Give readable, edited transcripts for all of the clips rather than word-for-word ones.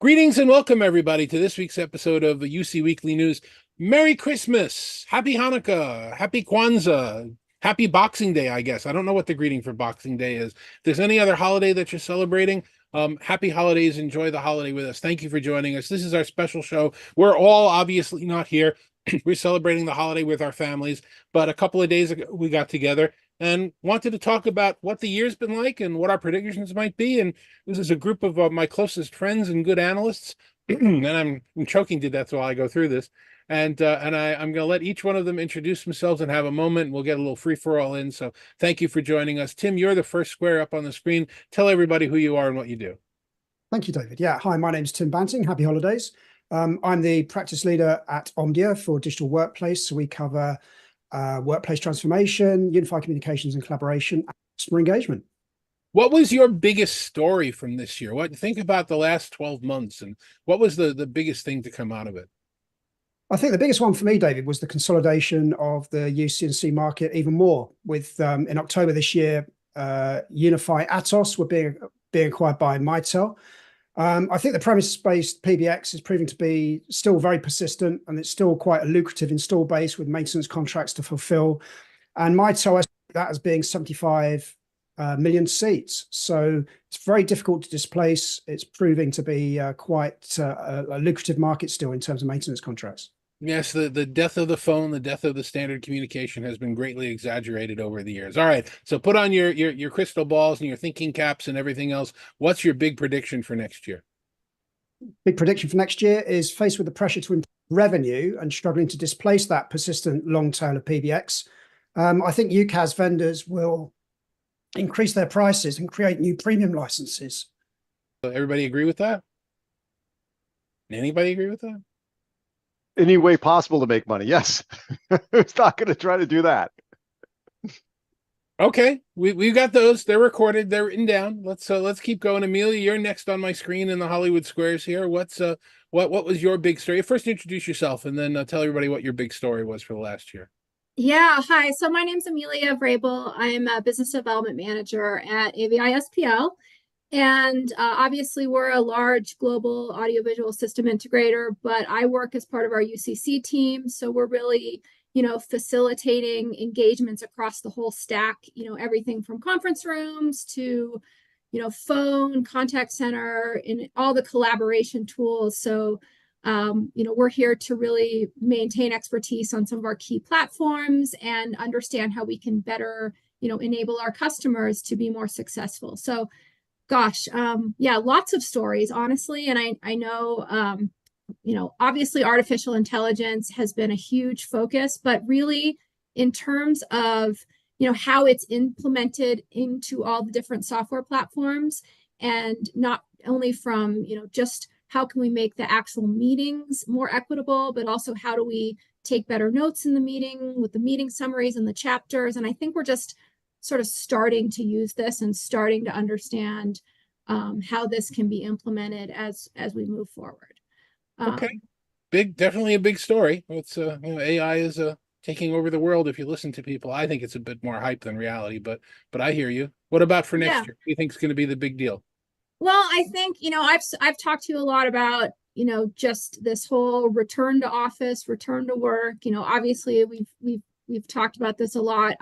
Greetings and welcome, everybody, to this week's episode of the UC Weekly News. Merry Christmas, Happy Hanukkah, Happy Kwanzaa, Happy Boxing Day, I guess. I don't know what the greeting for Boxing Day is. If there's any other holiday that you're celebrating, happy holidays. Enjoy the holiday with us. Thank you for joining us. This is our special show. We're all obviously not here. We're celebrating the holiday with our families, but a couple of days ago we got together and wanted to talk about what the year's been like and what our predictions might be. And this is a group of my closest friends and good analysts. And I'm choking to death while I go through this. I'm going to let each one of them introduce themselves and have a moment. We'll get a little free-for-all in. So thank you for joining us. Tim, you're the first square up on the screen. Tell everybody who you are and what you do. Thank you, David. Yeah. Hi, my name's Tim Banting. Happy holidays. I'm the practice leader at Omdia for Digital Workplace. So we cover workplace transformation, unified communications and collaboration, and customer engagement. What was your biggest story from this year? Think about the last 12 months and what was the biggest thing to come out of it? I think the biggest one for me, David, was the consolidation of the UC&C market even more. With in October this year, Unify Atos were being acquired by Mitel. I think the premise-based PBX is proving to be still very persistent, and it's still quite a lucrative install base with maintenance contracts to fulfill. And Mitel, I see that as being 75 million seats. So it's very difficult to displace. It's proving to be quite a lucrative market still in terms of maintenance contracts. Yes, the death of the phone, the death of the standard communication has been greatly exaggerated over the years. All right, so put on your crystal balls and your thinking caps and everything else. What's your big prediction for next year? Big prediction for next year is faced with the pressure to improve revenue and struggling to displace that persistent long tail of PBX. I think UCaaS vendors will increase their prices and create new premium licenses. Everybody agree with that? Anybody agree with that? Any way possible to make money, yes. Who's not going to try to do that? Okay, we've got those. They're recorded. They're written down. Let's keep going. Amelia, you're next on my screen in the Hollywood Squares here. What was your big story? First, introduce yourself, and then tell everybody what your big story was for the last year. Yeah, hi. So my name's Amelia Vrabel. I'm a business development manager at AVI SPL. And obviously, we're a large global audiovisual system integrator, but I work as part of our UCC team. So we're really, facilitating engagements across the whole stack, everything from conference rooms to, phone, contact center, and all the collaboration tools. So, we're here to really maintain expertise on some of our key platforms and understand how we can better, enable our customers to be more successful. So, gosh, yeah, lots of stories, honestly. And I know, obviously artificial intelligence has been a huge focus, but really in terms of, how it's implemented into all the different software platforms, and not only from, just how can we make the actual meetings more equitable, but also how do we take better notes in the meeting with the meeting summaries and the chapters. And I think we're just sort of starting to use this and starting to understand how this can be implemented as we move forward. Okay, definitely a big story. It's AI is taking over the world. If you listen to people, I think it's a bit more hype than reality. But I hear you. What about for next year? What do you think is going to be the big deal? Well, I think I've talked to you a lot about just this whole return to office, return to work. Obviously we've talked about this a lot.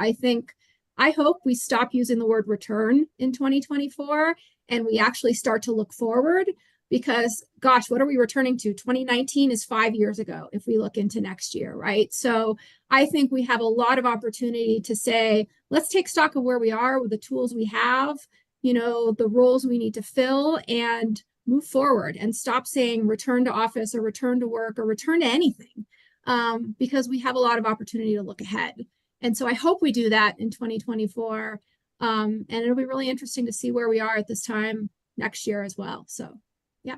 I hope we stop using the word return in 2024 and we actually start to look forward, because gosh, what are we returning to? 2019 is 5 years ago if we look into next year, right? So I think we have a lot of opportunity to say, let's take stock of where we are with the tools we have, the roles we need to fill, and move forward and stop saying return to office or return to work or return to anything, because we have a lot of opportunity to look ahead. And so I hope we do that in 2024. And it'll be really interesting to see where we are at this time next year as well. So, yeah.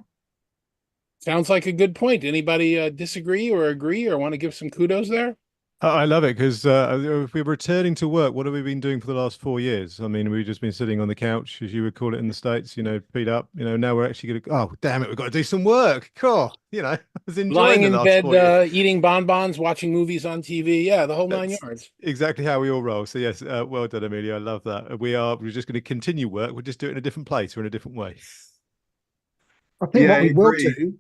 Sounds like a good point. Anybody disagree or agree or want to give some kudos there? I love it, because if we're returning to work, what have we been doing for the last 4 years? I mean, we've just been sitting on the couch, as you would call it in the States, feet up. Now we're actually going to, oh, damn it, we've got to do some work. Cool. I was enjoying lying the in last bed, 4 years. eating bonbons, watching movies on TV. Yeah, the whole nine yards. Exactly how we all roll. So yes, well done, Amelia. I love that. We're just going to continue work. We'll just do it in a different place or in a different way. I think Yeah, what I we will agree. do,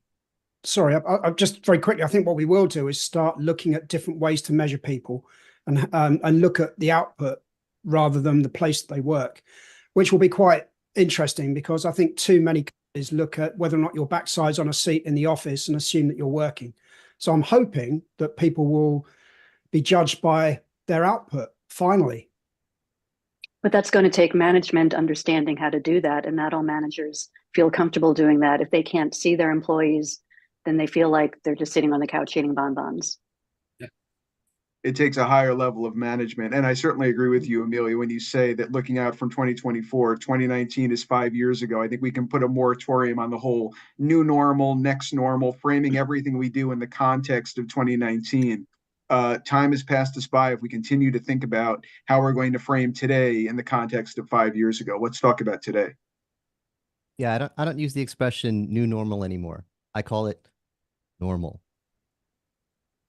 sorry, I just very quickly, I think what we will do is start looking at different ways to measure people and look at the output rather than the place that they work, which will be quite interesting because I think too many companies look at whether or not your backside's on a seat in the office and assume that you're working. So I'm hoping that people will be judged by their output finally. But that's going to take management understanding how to do that. And not all managers feel comfortable doing that. If they can't see their employees, then they feel like they're just sitting on the couch eating bonbons. It takes a higher level of management. And I certainly agree with you, Amelia, when you say that looking out from 2024, 2019 is 5 years ago. I think we can put a moratorium on the whole new normal, next normal, framing everything we do in the context of 2019. Time has passed us by if we continue to think about how we're going to frame today in the context of 5 years ago. Let's talk about today. Yeah, I don't use the expression new normal anymore. I call it normal.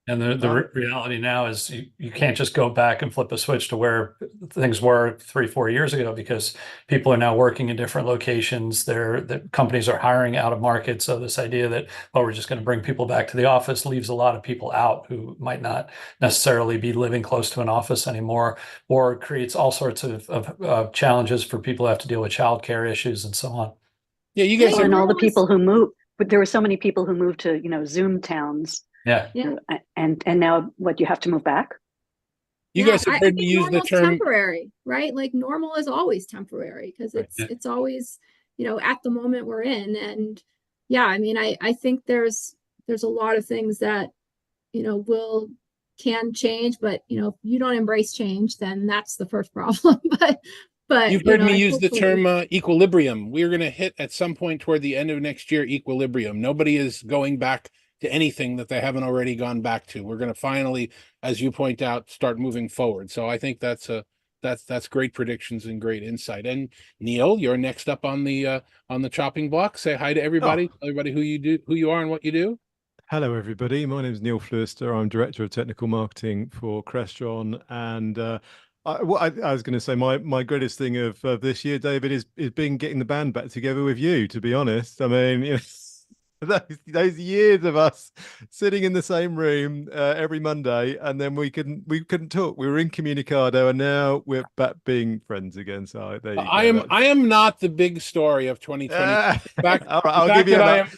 And the reality now is you can't just go back and flip a switch to where things were 3-4 years ago, because people are now working in different locations. The companies are hiring out of market. So this idea that, well, we're just going to bring people back to the office leaves a lot of people out who might not necessarily be living close to an office anymore, or creates all sorts of challenges for people who have to deal with childcare issues and so on. Yeah, you guys. And all the people who moved, but there were so many people who moved to, Zoom towns. Yeah. And now what, you have to move back? You guys have heard me use the term temporary, right? Like normal is always temporary because it's always, at the moment we're in. And yeah, I mean, I think there's a lot of things that, can change, but if you don't embrace change, then that's the first problem. But you've heard me use the term equilibrium. We're going to hit at some point toward the end of next year equilibrium. Nobody is going back to anything that they haven't already gone back to. We're going to finally, as you point out, start moving forward. So I think that's great predictions and great insight. And Neil, you're next up on the chopping block. Say hi to everybody. Tell everybody who you are and what you do. Hello, everybody. My name is Neil Fleuster. I'm Director of Technical Marketing for Crestron. And I was going to say, my greatest thing of this year, David, is getting the band back together with you, to be honest. I mean, those years of us sitting in the same room every Monday, and then we couldn't talk. We were incommunicado, and now we're back being friends again. So there you go. I am not the big story of 2020. I'll give you that.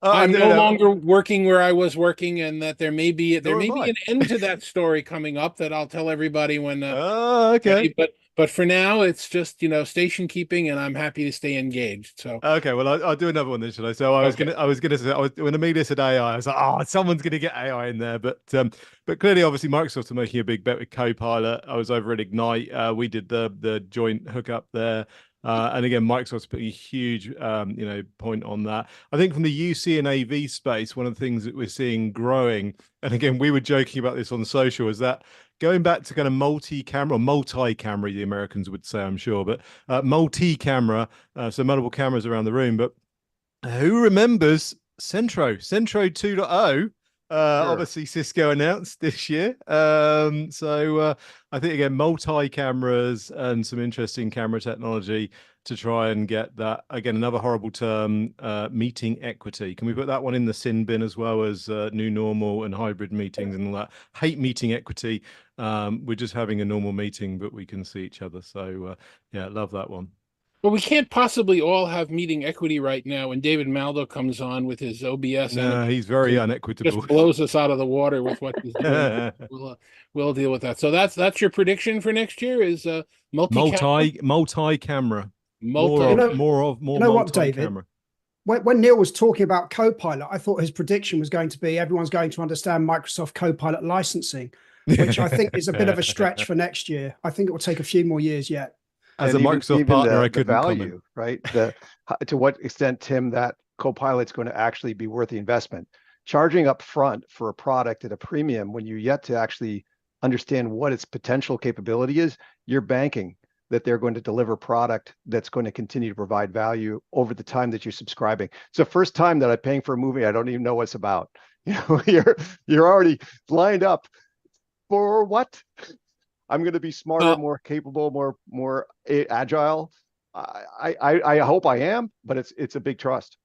I'm no longer working where I was working, and that there may be an end to that story coming up that I'll tell everybody when. Okay. But for now, it's just station keeping, and I'm happy to stay engaged. So okay, well, I'll do another one then, shall I? So I was gonna say, when Amelia said AI, I was like, oh, someone's gonna get AI in there. But clearly, obviously, Microsoft are making a big bet with Copilot. I was over at Ignite. We did the joint hookup there. And again, Microsoft's putting a huge, point on that. I think from the UC and AV space, one of the things that we're seeing growing, and again, we were joking about this on social, is that going back to kind of multi-camera, the Americans would say, I'm sure, but multi-camera, so multiple cameras around the room. But who remembers Centro 2.0? Obviously Cisco announced this year. So I think again, multi-cameras and some interesting camera technology to try and get that, again, another horrible term, meeting equity. Can we put that one in the sin bin, as well as new normal and hybrid meetings and all that? Hate meeting equity. We're just having a normal meeting, but we can see each other. So yeah, love that one. Well, we can't possibly all have meeting equity right now when David Maldow comes on with his OBS. No, he's very unequitable. Just blows us out of the water with what he's doing. We'll deal with that. So that's your prediction for next year is multi-camera. More what, David? When Neil was talking about Copilot, I thought his prediction was going to be everyone's going to understand Microsoft Copilot licensing, which I think is a bit of a stretch for next year. I think it will take a few more years yet. As a Microsoft partner, I couldn't comment. Right? To what extent, Tim, that Copilot's going to actually be worth the investment. Charging up front for a product at a premium when you're yet to actually understand what its potential capability is, you're banking that they're going to deliver product that's going to continue to provide value over the time that you're subscribing. It's the first time that I'm paying for a movie I don't even know what it's about. You're already lined up for what? I'm going to be smarter, more capable, more agile. I hope I am, but it's a big trust.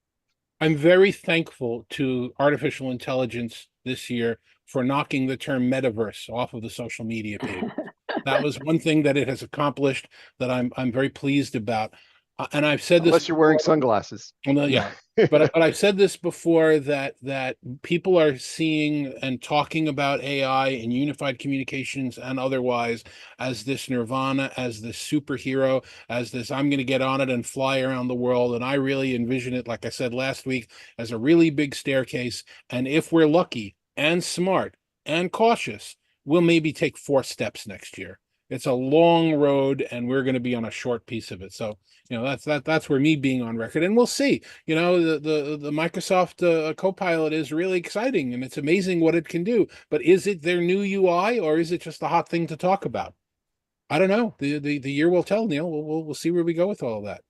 I'm very thankful to artificial intelligence this year for knocking the term metaverse off of the social media page. That was one thing that it has accomplished that I'm very pleased about. And I've said this unless you're wearing sunglasses. Well, yeah, but I've said this before that people are seeing and talking about AI and unified communications and otherwise as this nirvana, as this superhero, as this I'm going to get on it and fly around the world. And I really envision it, like I said last week, as a really big staircase. And if we're lucky and smart and cautious, we'll maybe take 4 steps next year. It's a long road, and we're going to be on a short piece of it. So, that's where me being on record, and we'll see. The Microsoft Copilot is really exciting, and it's amazing what it can do. But is it their new UI, or is it just a hot thing to talk about? I don't know. The year will tell, Neil. We'll see where we go with all of that.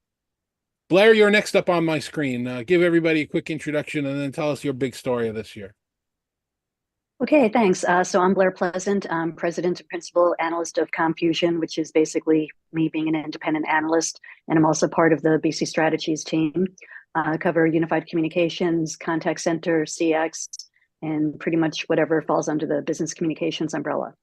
Blair, you're next up on my screen. Give everybody a quick introduction, and then tell us your big story of this year. Okay, thanks. So I'm Blair Pleasant. I'm president and principal analyst of Confusion, which is basically me being an independent analyst. And I'm also part of the BC Strategies team. I cover unified communications, contact center, CX, and pretty much whatever falls under the business communications umbrella.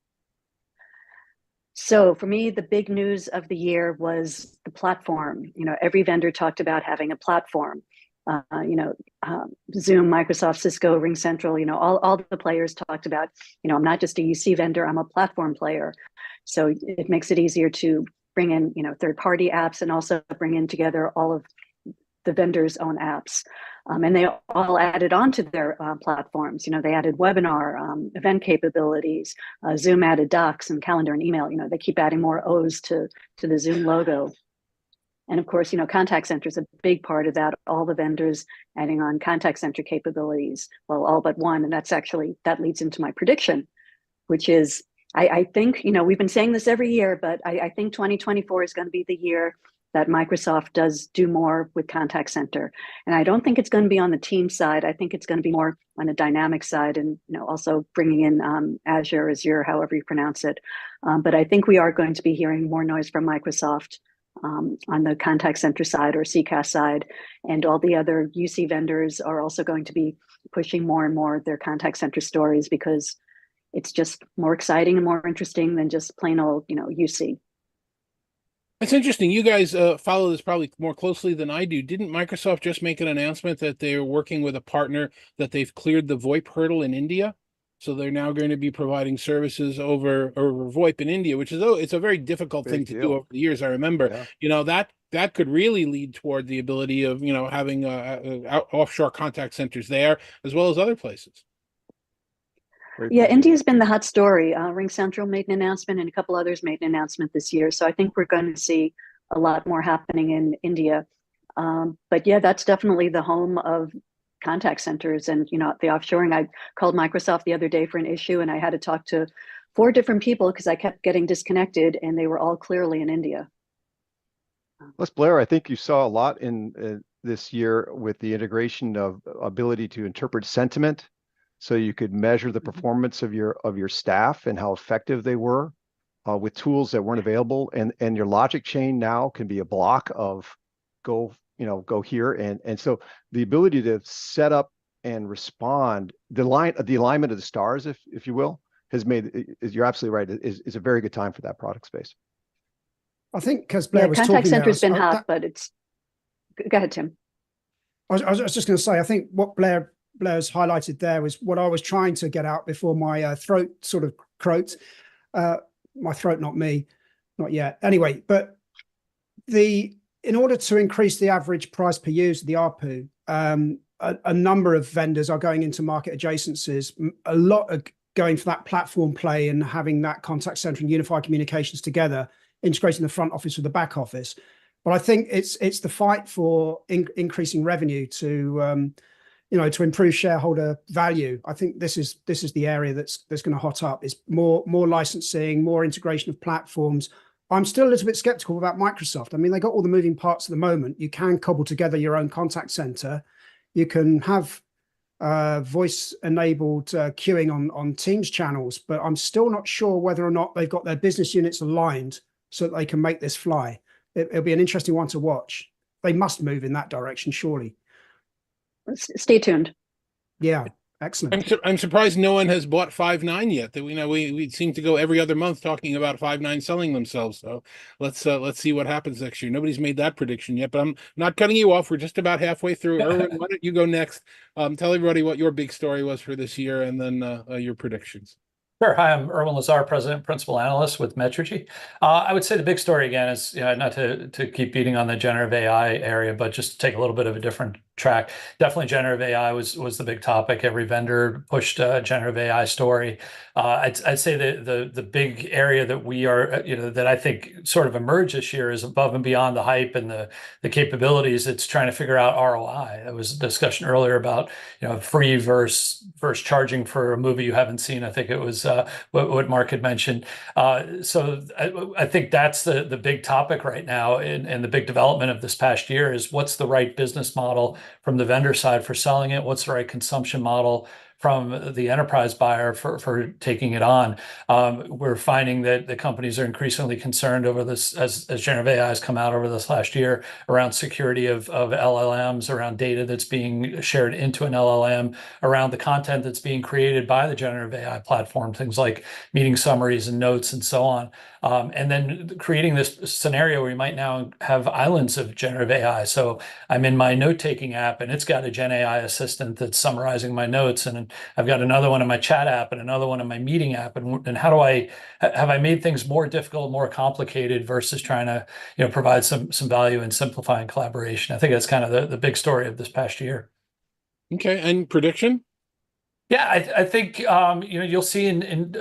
So for me, the big news of the year was the platform. Every vendor talked about having a platform. Zoom, Microsoft, Cisco, RingCentral, all the players talked about, I'm not just a UC vendor, I'm a platform player. So it makes it easier to bring in, third-party apps and also bring in together all of the vendors' own apps. And they all added on to their platforms. They added webinar, event capabilities, Zoom added docs and calendar and email. They keep adding more O's to the Zoom logo. And of course, contact center is a big part of that. All the vendors adding on contact center capabilities, well, all but one. And that leads into my prediction, which is, I think, we've been saying this every year, but I think 2024 is going to be the year that Microsoft does do more with contact center. And I don't think it's going to be on the team side. I think it's going to be more on the dynamic side and, also bringing in Azure, however you pronounce it. But I think we are going to be hearing more noise from Microsoft on the contact center side or CCaaS side, and all the other UC vendors are also going to be pushing more and more their contact center stories because it's just more exciting and more interesting than just plain old, UC. It's interesting. You guys follow this probably more closely than I do. Didn't Microsoft just make an announcement that they're working with a partner that they've cleared the VoIP hurdle in India? So they're now going to be providing services over VoIP in India, which is it's a very difficult thing to do over the years. I remember, that could really lead toward the ability of having offshore contact centers there as well as other places. Yeah, India's been the hot story. RingCentral made an announcement, and a couple others made an announcement this year. So I think we're going to see a lot more happening in India. But yeah, that's definitely the home of contact centers and the offshoring. I called Microsoft the other day for an issue, and I had to talk to 4 different people because I kept getting disconnected, and they were all clearly in India. Plus, Blair, I think you saw a lot in this year with the integration of ability to interpret sentiment, so you could measure the performance of your staff and how effective they were with tools that weren't available, and your logic chain now can be a block of go here. And so the ability to set up and respond, the alignment of the stars, if you will, has made, you're absolutely right, is a very good time for that product space. I think because Blair was talking contact center's there, been hot, but it's, go ahead, Tim. I was just going to say, I think what Blair's highlighted there was what I was trying to get out before my throat sort of croaked. My throat, not me, not yet. Anyway, but in order to increase the average price per user, the ARPU, a number of vendors are going into market adjacencies. A lot are going for that platform play and having that contact center and unified communications together, integrating the front office with the back office. But I think it's the fight for increasing revenue to improve shareholder value. I think this is the area that's going to hot up. Is more licensing, more integration of platforms. I'm still a little bit skeptical about Microsoft. I mean, they got all the moving parts at the moment. You can cobble together your own contact center. You can have voice-enabled queuing on Teams channels, but I'm still not sure whether or not they've got their business units aligned so that they can make this fly. It'll be an interesting one to watch. They must move in that direction, surely. Stay tuned. Yeah, excellent. I'm surprised no one has bought Five9 yet. That we seem to go every other month talking about Five9 selling themselves. So let's see what happens next year. Nobody's made that prediction yet, but I'm not cutting you off. We're just about halfway through. Irwin, why don't you go next? Tell everybody what your big story was for this year, and then your predictions. Sure. Hi, I'm Irwin Lazar, President and Principal Analyst with Metrigy. I would say the big story again is, not to keep beating on the generative AI area, but just to take a little bit of a different track. Definitely generative AI was the big topic. Every vendor pushed a generative AI story. I'd say the big area that we are, that I think sort of emerged this year is above and beyond the hype and the capabilities. It's trying to figure out ROI. There was a discussion earlier about, free versus charging for a movie you haven't seen. I think it was what Mark had mentioned. So I think that's the big topic right now, and the big development of this past year is what's the right business model from the vendor side for selling it? What's the right consumption model from the enterprise buyer for taking it on? We're finding that the companies are increasingly concerned over this as generative AI has come out over this last year around security of LLMs, around data that's being shared into an LLM, around the content that's being created by the generative AI platform, things like meeting summaries and notes and so on. And then creating this scenario where you might now have islands of generative AI. So I'm in my note-taking app and it's got a Gen AI assistant that's summarizing my notes, and I've got another one in my chat app and another one in my meeting app. And how do have I made things more difficult, more complicated versus trying to, provide some value in simplifying collaboration? I think that's kind of the big story of this past year. Okay, and prediction? Yeah, I think you'll see in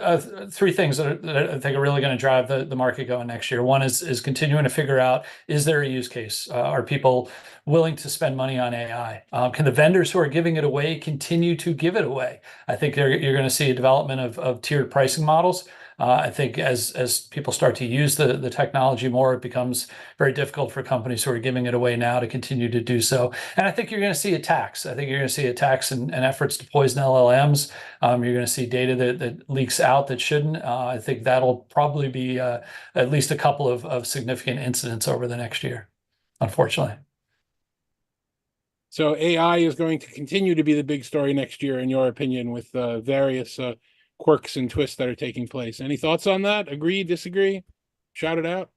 three things that I think are really going to drive the market going next year. One is continuing to figure out, is there a use case? Are people willing to spend money on AI? Can the vendors who are giving it away continue to give it away? I think you're going to see a development of tiered pricing models. I think as people start to use the technology more, it becomes very difficult for companies who are giving it away now to continue to do so. And I think you're going to see attacks. I think you're going to see attacks and efforts to poison LLMs. You're going to see data that leaks out that shouldn't. I think that'll probably be at least a couple of significant incidents over the next year, unfortunately. So AI is going to continue to be the big story next year, in your opinion, with various quirks and twists that are taking place. Any thoughts on that? Agree, disagree? Shout it out.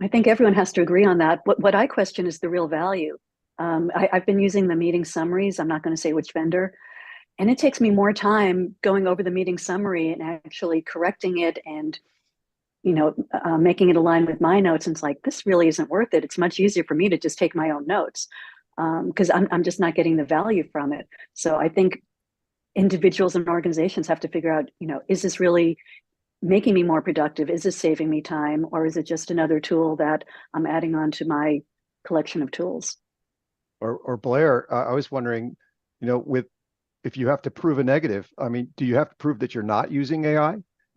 I think everyone has to agree on that. What I question is the real value. I've been using the meeting summaries. I'm not going to say which vendor. And it takes me more time going over the meeting summary and actually correcting it and, making it align with my notes. And it's like, this really isn't worth it. It's much easier for me to just take my own notes because I'm just not getting the value from it. So I think individuals and organizations have to figure out, is this really making me more productive? Is this saving me time? Or is it just another tool that I'm adding on to my collection of tools? Or Blair, I was wondering, if you have to prove a negative, do you have to prove that you're not using AI?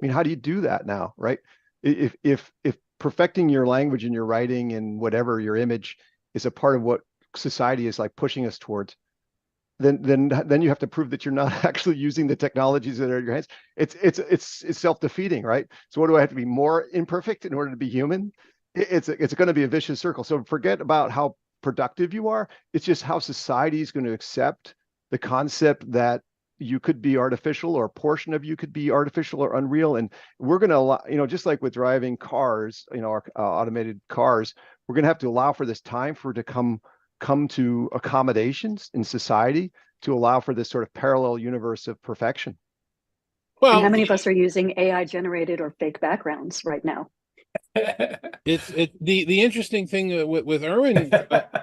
How do you do that now, right? If perfecting your language and your writing and whatever your image is a part of what society is like pushing us towards, then you have to prove that you're not actually using the technologies that are in your hands. It's self-defeating, right? So what do I have to be more imperfect in order to be human? It's going to be a vicious circle. So forget about how productive you are. It's just how society is going to accept the concept that you could be artificial, or a portion of you could be artificial or unreal. And we're going to allow, just like with driving cars, our automated cars, we're going to have to allow for this time for it to come to accommodations in society to allow for this sort of parallel universe of perfection. Well, and how many of us are using AI generated or fake backgrounds right now? The interesting thing with Irwin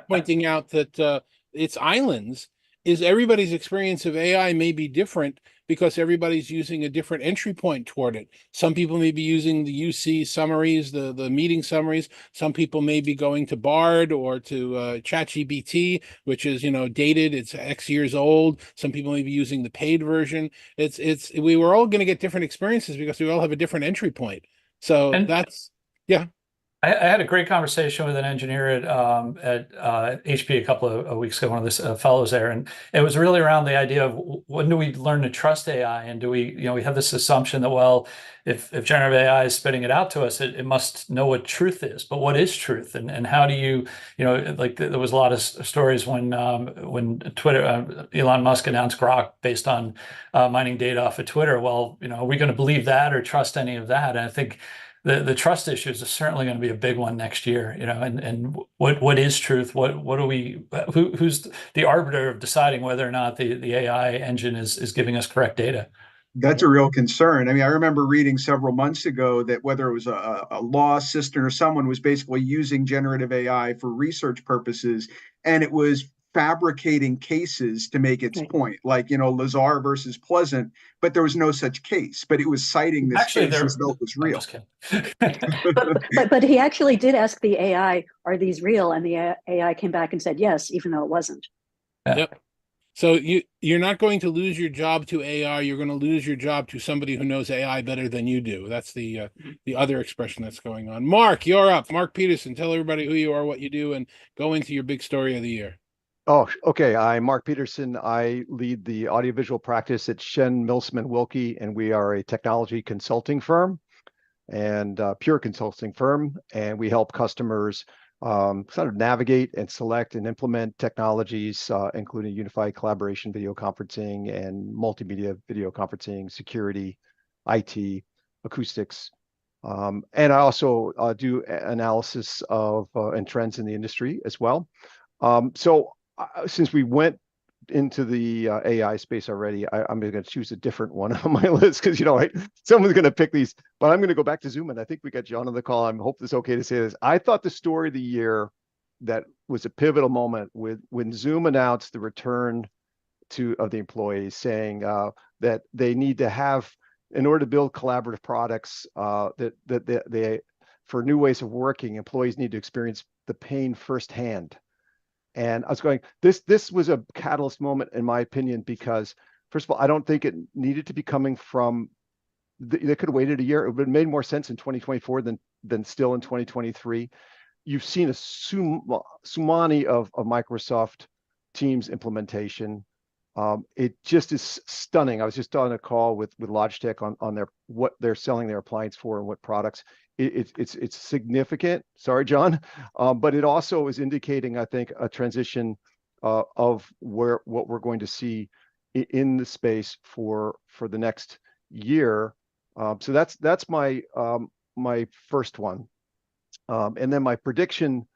pointing out that it's islands is everybody's experience of AI may be different because everybody's using a different entry point toward it. Some people may be using the UC summaries, the meeting summaries. Some people may be going to Bard or to ChatGPT, which is, dated. It's X years old. Some people may be using the paid version. We were all going to get different experiences because we all have a different entry point. So yeah. I had a great conversation with an engineer at HP a couple of weeks ago, one of the fellows there, and it was really around the idea of when do we learn to trust AI, and do we, we have this assumption that, well, if generative AI is spitting it out to us, it must know what truth is. But what is truth, and how do you, like there was a lot of stories when Twitter, Elon Musk announced Grok based on mining data off of Twitter. Well, are we going to believe that or trust any of that? And I think the trust issues is certainly going to be a big one next year, and what is truth? What are we, who's the arbiter of deciding whether or not the AI engine is giving us correct data? That's a real concern. I mean, I remember reading several months ago that whether it was a law assistant or someone was basically using generative AI for research purposes, and it was fabricating cases to make its point, like, Lazar versus Pleasant, but there was no such case, but it was citing this case as though it was real. but he actually did ask the AI, are these real? And the AI came back and said yes, even though it wasn't. Yep. So you're not going to lose your job to AI. You're going to lose your job to somebody who knows AI better than you do. That's the other expression that's going on. Mark, you're up. Mark Peterson, tell everybody who you are, what you do, and go into your big story of the year. Oh, okay. I'm Mark Peterson. I lead the audiovisual practice at Shen Milsman Wilkie, and we are a technology consulting firm and pure consulting firm. And we help customers sort of navigate and select and implement technologies, including unified collaboration, video conferencing, and multimedia video conferencing, security, IT, acoustics. And I also do analysis of and trends in the industry as well. Since we went into the AI space already, I'm going to choose a different one on my list because, someone's going to pick these, but I'm going to go back to Zoom. And I think we got John on the call. I hope it's okay to say this. I thought the story of the year that was a pivotal moment when Zoom announced the return of the employees, saying that they need to have, in order to build collaborative products, that they for new ways of working, employees need to experience the pain firsthand. And I was going, this was a catalyst moment, in my opinion, because first of all, I don't think it needed to be coming from, they could have waited a year. It would have made more sense in 2024 than still in 2023. You've seen a tsunami of Microsoft Teams implementation. It just is stunning. I was just on a call with Logitech on what they're selling their appliance for and what products. It's significant. Sorry, John, but it also is indicating, I think, a transition of what we're going to see in the space for the next year. So that's my my first one, and then my prediction,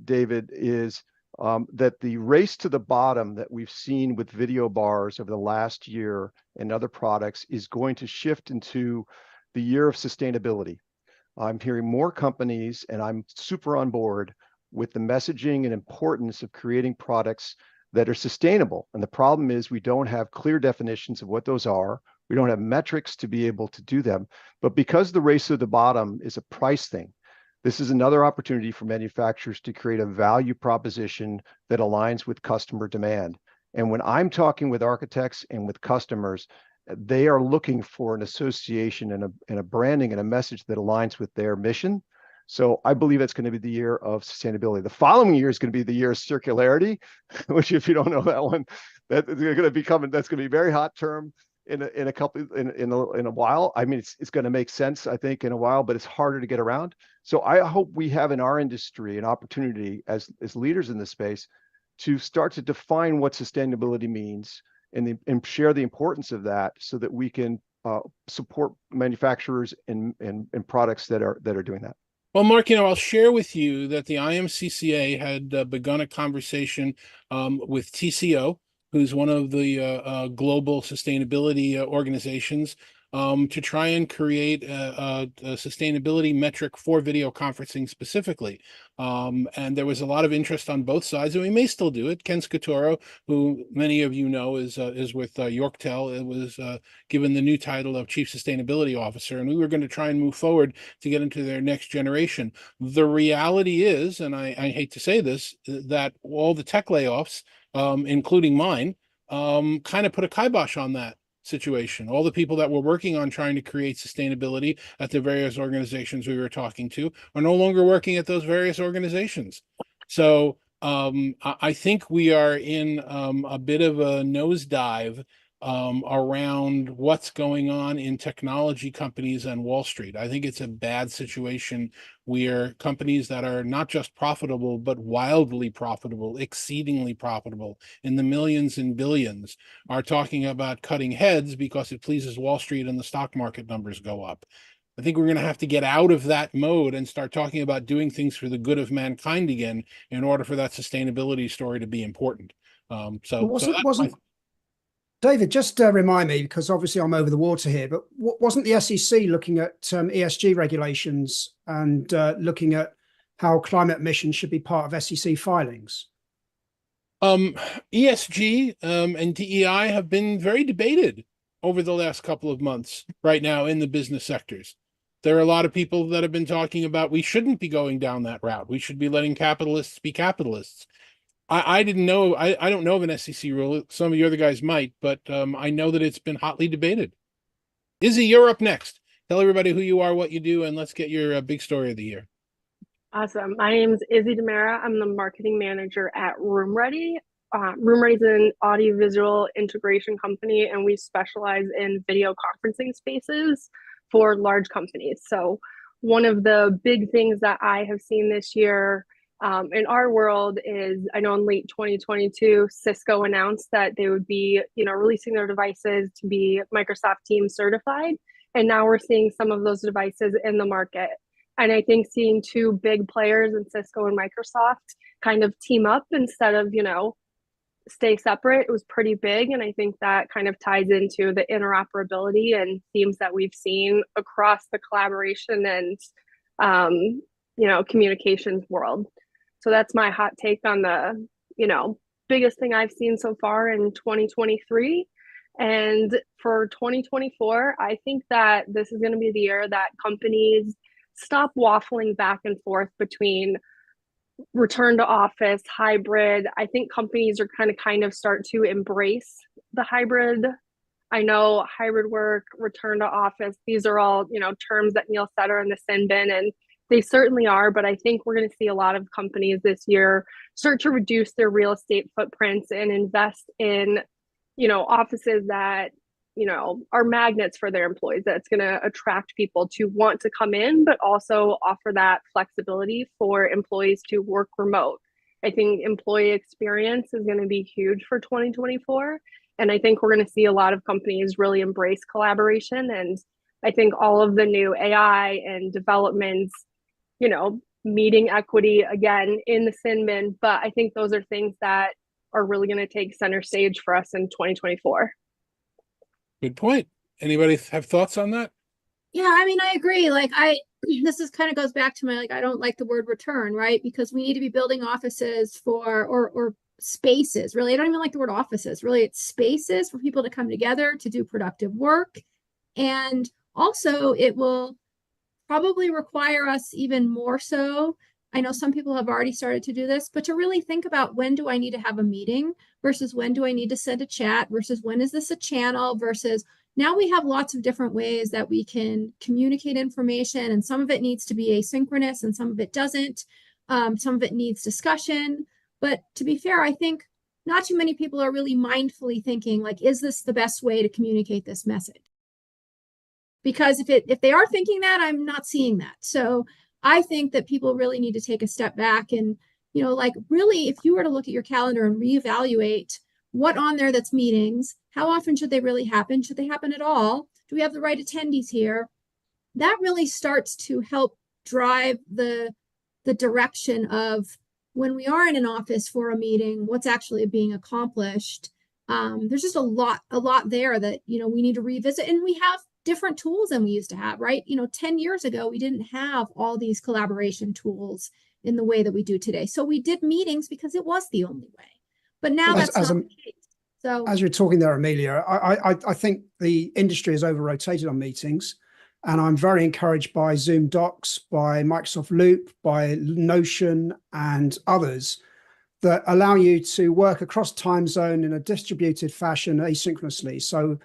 David, is that the race to the bottom that we've seen with video bars over the last year and other products is going to shift into the year of sustainability. I'm hearing more companies, and I'm super on board with the messaging and importance of creating products that are sustainable. And the problem is we don't have clear definitions of what those are. We don't have metrics to be able to do them. But because the race to the bottom is a price thing, this is another opportunity for manufacturers to create a value proposition that aligns with customer demand. And when I'm talking with architects and with customers, they are looking for an association and a branding and a message that aligns with their mission. So I believe it's going to be the year of sustainability. The following year is going to be the year of circularity, which, if you don't know that one, that's going to be coming. That's going to be a very hot term in a while. I mean, it's going to make sense, I think, in a while, but it's harder to get around. So I hope we have in our industry an opportunity as leaders in this space to start to define what sustainability means and share the importance of that, so that we can support manufacturers and products that are doing that. Well, Mark, I'll share with you that the IMCCA had begun a conversation with TCO, who's one of the global sustainability organizations, to try and create a sustainability metric for video conferencing specifically. And there was a lot of interest on both sides, and we may still do it. Ken Scatoro, who many of you know is with Yorktel, it was given the new title of Chief Sustainability Officer, and we were going to try and move forward to get into their next generation. The reality is, and I hate to say this, that all the tech layoffs, including mine, kind of put a kibosh on that. situation. All the people that were working on trying to create sustainability at the various organizations we were talking to are no longer working at those various organizations. So I think we are in a bit of a nosedive around what's going on in technology companies and Wall Street. I think it's a bad situation where companies that are not just profitable, but wildly profitable, exceedingly profitable in the millions and billions are talking about cutting heads because it pleases Wall Street and the stock market numbers go up. I think we're going to have to get out of that mode and start talking about doing things for the good of mankind again in order for that sustainability story to be important. Wasn't David, just remind me, because obviously I'm over the water here, but wasn't the SEC looking at ESG regulations and looking at how climate emissions should be part of SEC filings? ESG and DEI have been very debated over the last couple of months right now in the business sectors. There are a lot of people that have been talking about we shouldn't be going down that route. We should be letting capitalists be capitalists. I didn't know. I don't know of an SEC rule. Some of the other guys might, but I know that it's been hotly debated. Izzy, you're up next. Tell everybody who you are, what you do, and let's get your big story of the year. Awesome. My name is Izzy Demara. I'm the marketing manager at RoomReady. RoomReady is an audiovisual integration company, and we specialize in video conferencing spaces for large companies. So one of the big things that I have seen this year in our world is, I know in late 2022, Cisco announced that they would be, releasing their devices to be Microsoft Teams certified. And now we're seeing some of those devices in the market. And I think seeing two big players in Cisco and Microsoft kind of team up instead of, stay separate, it was pretty big. And I think that kind of ties into the interoperability and themes that we've seen across the collaboration and, communications world. So that's my hot take on the, biggest thing I've seen so far in 2023. And for 2024, I think that this is going to be the year that companies stop waffling back and forth between return to office, hybrid. I think companies are kind of start to embrace the hybrid. I know hybrid work, return to office, these are all, terms that Neil said are in the sin bin, and they certainly are. But I think we're going to see a lot of companies this year start to reduce their real estate footprints and invest in, offices that, are magnets for their employees, that's going to attract people to want to come in, but also offer that flexibility for employees to work remote. I think employee experience is going to be huge for 2024. And I think we're going to see a lot of companies really embrace collaboration. And I think all of the new AI and developments, meeting equity again in the sin bin. But I think those are things that are really going to take center stage for us in 2024. Good point. Anybody have thoughts on that? Yeah, I mean, I agree. This is kind of goes back to my, I don't like the word return, right? Because we need to be building offices for, or spaces, really. I don't even like the word offices. Really, it's spaces for people to come together to do productive work. And also it will probably require us even more so. I know some people have already started to do this, but to really think about, when do I need to have a meeting versus when do I need to send a chat versus when is this a channel versus now we have lots of different ways that we can communicate information, and some of it needs to be asynchronous and some of it doesn't. Some of it needs discussion. But to be fair, I think not too many people are really mindfully thinking, is this the best way to communicate this message? Because if they are thinking that, I'm not seeing that. So I think that people really need to take a step back and, really, if you were to look at your calendar and reevaluate what on there that's meetings, how often should they really happen? Should they happen at all? Do we have the right attendees here? That really starts to help drive the direction of, when we are in an office for a meeting, what's actually being accomplished. There's just a lot there that, we need to revisit, and we have different tools than we used to have, right? 10 years ago, we didn't have all these collaboration tools in the way that we do today. So we did meetings because it was the only way. But now that's not the case. So as you're talking there, Amelia, I think the industry has over-rotated on meetings, and I'm very encouraged by Zoom Docs, by Microsoft Loop, by Notion, and others that allow you to work across time zone in a distributed fashion asynchronously. So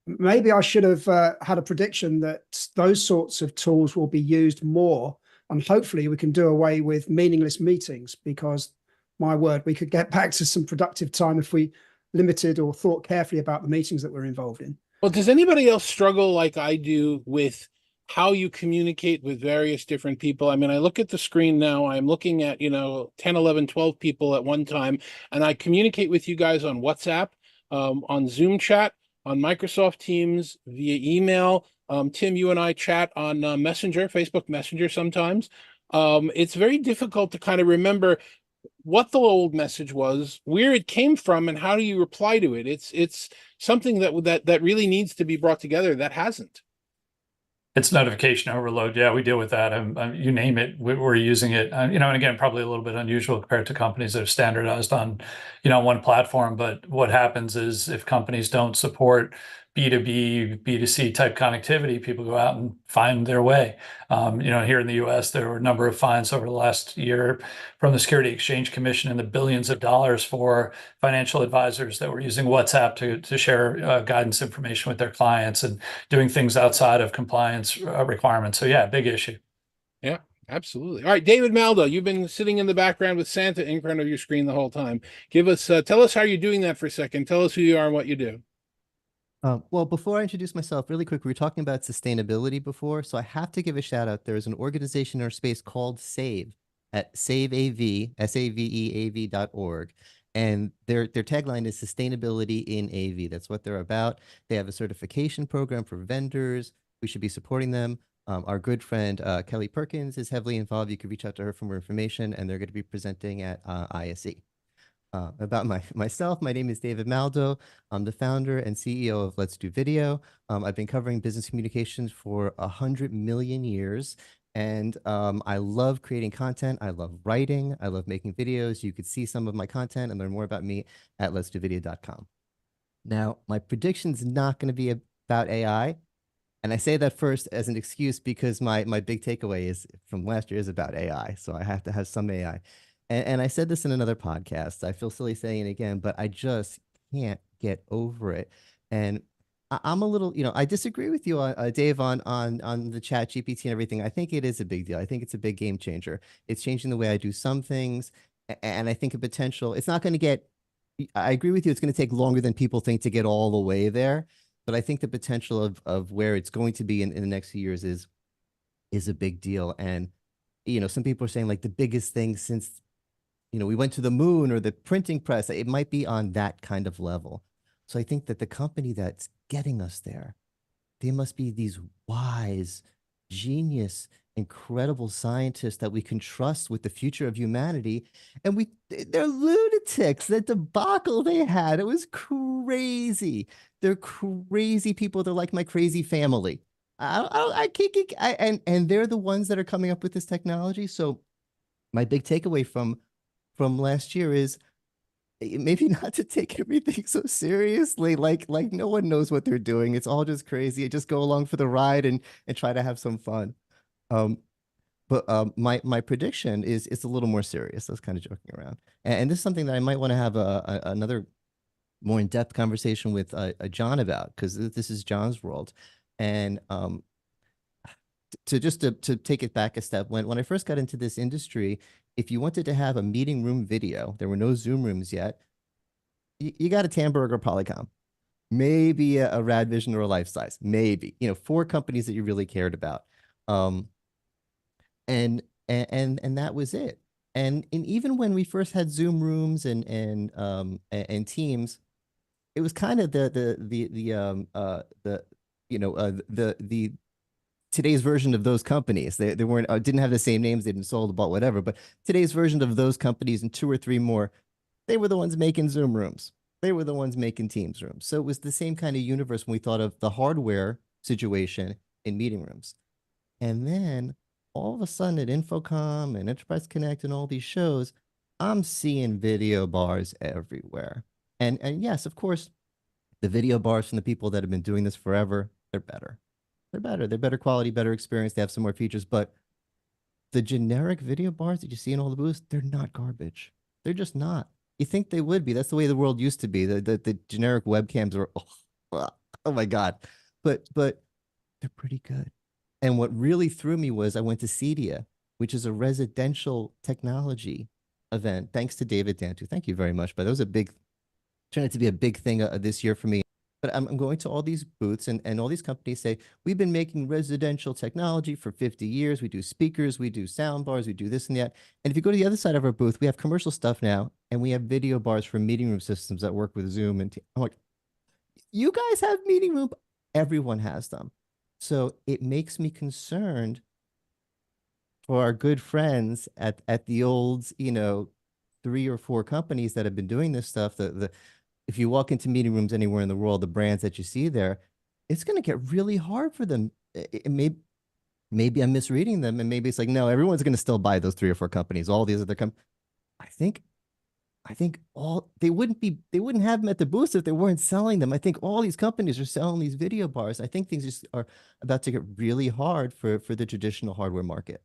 maybe I should have had a prediction that those sorts of tools will be used more, and hopefully we can do away with meaningless meetings, because my word, we could get back to some productive time if we limited or thought carefully about the meetings that we're involved in. Well, does anybody else struggle like I do with how you communicate with various different people? I mean, I look at the screen now, I'm looking at, 10, 11, 12 people at one time, and I communicate with you guys on WhatsApp, on Zoom chat, on Microsoft Teams, via email. Tim, you and I chat on Messenger, Facebook Messenger sometimes. It's very difficult to kind of remember what the old message was, where it came from, and how do you reply to it. It's something that really needs to be brought together that hasn't. It's notification overload. Yeah, we deal with that. You name it, we're using it. And again, probably a little bit unusual compared to companies that are standardized on, one platform. But what happens is if companies don't support B2B, B2C type connectivity, people go out and find their way. Here in the US, there were a number of fines over the last year from the Security Exchange Commission in the billions of dollars for financial advisors that were using WhatsApp to share guidance information with their clients and doing things outside of compliance requirements. So yeah, big issue. Yeah, absolutely. All right, David Maldow, you've been sitting in the background with Santa in front of your screen the whole time. Tell us how you're doing that for a second. Tell us who you are and what you do. Well, before I introduce myself, really quick, we were talking about sustainability before, so I have to give a shout out. There's an organization in our space called SAVE at SaveAV, SAVEAV.org. And their tagline is sustainability in AV. That's what they're about. They have a certification program for vendors. We should be supporting them. Our good friend Kelly Perkins is heavily involved. You can reach out to her for more information, and they're going to be presenting at ISE. About myself, my name is David Maldow. I'm the founder and CEO of Let's Do Video. I've been covering business communications for 100 million years. And I love creating content. I love writing. I love making videos. You could see some of my content and learn more about me at letsdovideo.com. Now, my prediction's not going to be about AI. And I say that first as an excuse because my big takeaway is from last year is about AI. So I have to have some AI. And I said this in another podcast. I feel silly saying it again, but I just can't get over it. And I'm a little, I disagree with you, Dave, on the chat GPT and everything. I think it is a big deal. I think it's a big game changer. It's changing the way I do some things. And I think a potential, it's not going to get, I agree with you. It's going to take longer than people think to get all the way there. But I think the potential of where it's going to be in the next few years is a big deal. And, some people are saying like the biggest thing since, we went to the moon or the printing press, it might be on that kind of level. So I think that the company that's getting us there, they must be these wise, genius, incredible scientists that we can trust with the future of humanity. And they're lunatics. That debacle they had, it was crazy. They're crazy people. They're like my crazy family. I can't, and they're the ones that are coming up with this technology. So my big takeaway from last year is maybe not to take everything so seriously. Like no one knows what they're doing. It's all just crazy. Just go along for the ride and try to have some fun. But my prediction is it's a little more serious. I was kind of joking around, and this is something that I might want to have another more in-depth conversation with John about, because this is John's world. And to take it back a step, when I first got into this industry, if you wanted to have a meeting room video, there were no Zoom rooms yet. You got a Tandberg or Polycom, maybe a Radvision or a Life Size, maybe 4 companies that you really cared about, and that was it. And even when we first had Zoom rooms and Teams, it was kind of the today's version of those companies. They weren't didn't have the same names. They didn't sold about whatever. But today's version of those companies and 2 or 3 more, they were the ones making Zoom rooms. They were the ones making Teams rooms. So it was the same kind of universe when we thought of the hardware situation in meeting rooms. And then all of a sudden at Infocom and Enterprise Connect and all these shows, I'm seeing video bars everywhere. And yes, of course, the video bars from the people that have been doing this forever, they're better. They're better quality, better experience. They have some more features, but the generic video bars that you see in all the booths, they're not garbage. They're just not. You think they would be. That's the way the world used to be. The generic webcams are, oh my God. But they're pretty good. And what really threw me was I went to CEDIA, which is a residential technology event. Thanks to David Danto. Thank you very much. But that was turned out to be a big thing this year for me. But I'm going to all these booths and all these companies say, we've been making residential technology for 50 years. We do speakers, we do sound bars, we do this and that. And if you go to the other side of our booth, we have commercial stuff now, and we have video bars for meeting room systems that work with Zoom. And I'm like, you guys have meeting room? Everyone has them. So it makes me concerned for our good friends at the old, 3 or 4 companies that have been doing this stuff. If you walk into meeting rooms anywhere in the world, the brands that you see there, it's going to get really hard for them. Maybe I'm misreading them, and maybe it's like, no, everyone's going to still buy those 3 or 4 companies. All these other companies, I think they wouldn't have them at the booths if they weren't selling them. I think all these companies are selling these video bars. I think things just are about to get really hard for the traditional hardware market.